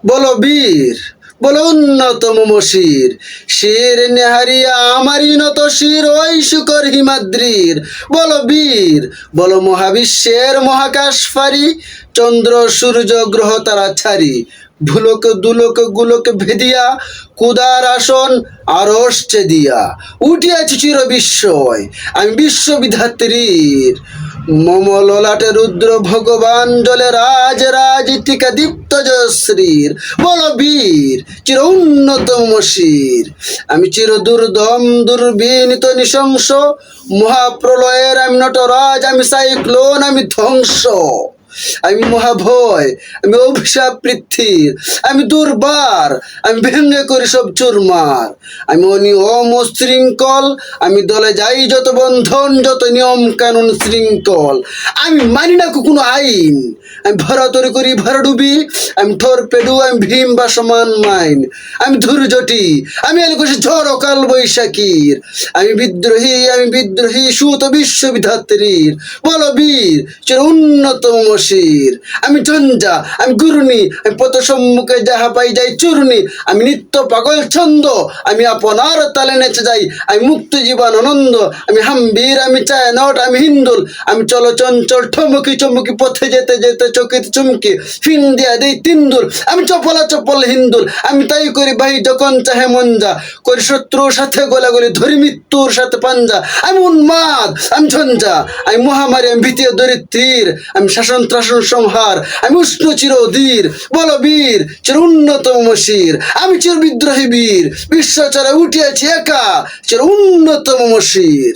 বলো বীর, বলো উন্নতম মশির, শির নেহারিয়া আমারই নত শির ওই শুকর হিমাদ্রির। বলো বীর, বলো মহাবিশ্বের মহাকাশ ফারি, চন্দ্র সূর্য গ্রহ তারা ছাড়ি, ভুলোক দুলোক গুলোক ভেদিয়া কুদার আসন আরশ দিয়া উঠিয়াছি চির বিস্ময় আমি বিশ্ববিধাত্রীর। মম ললাটে রুদ্র ভগবান জলে রাজ রাজ টিকা দীপ্ত জয়শ্রীর। বলো বীর, চির উন্নতম শির, আমি চির দুর্দম দুর্বিনীত নৃশংস, মহাপ্রলয়ের আমি নটরাজ, আমি সাইক্লোন, আমি ধ্বংস, আমি মহাভয়, আমি অভিশাপ পৃথ্বীর, আমি দুর্বার, আমি ভেঙে করি সব চুরমার, আমি অনিয়ম ও শৃঙ্খল, আমি দলে যাই যত বন্ধন যত নিয়ম কানুন শৃঙ্খল, আমি মানি না কোনো আইন, আমি ভরাতরি করি ভরাডুবি, আমি থরপেডু, আমি ভীম বা সমান মাইন, আমি ধূর্যটি, আমি এলকোশি ঝড় কাল বৈশাখীর, আমি বিদ্রোহী সুত বিশ্ববিধাত্রীর। বলো বীর, চির উন্নতম শির, আমি ঝঞ্ঝা, আমি ঘূর্ণি, আমি পথ সম্মুখে যাহা পাই যাই চূর্ণি, আমি নিত্য পাগল ছন্দ, আমি আপনার তালে নেচে যাই, আমি মুক্ত জীবন আনন্দ, আমি হাম্বীর, আমি চায় নট, আমি হিন্দুল, আমি চলো চঞ্চল ঠমকি চমকি পথে যেতে যেতে চকিত চুমকি ফিন দিয়া দেই তিন্দুল, আমি চপলা চপল হিন্দুল, আমি তাই করি ভাই যখন চাহে মঞ্জা, করি শত্রুর সাথে গোলাগুলি ধরি মৃত্যুর সাথে পাঞ্জা, আমি উন্মাদ, আমি ঝঞ্ঝা, আমি মহামারী, আমি ভীতি দরিদ্রীর, আমি শাসন ত্রাসন সংহার, আমি উষ্ণ চির অধীর। বলো বীর, চির উন্নতম শির, আমি চির বিদ্রোহী বীর, বিশ্বচরে উঠিয়াছি একা, চির উন্নতম শির।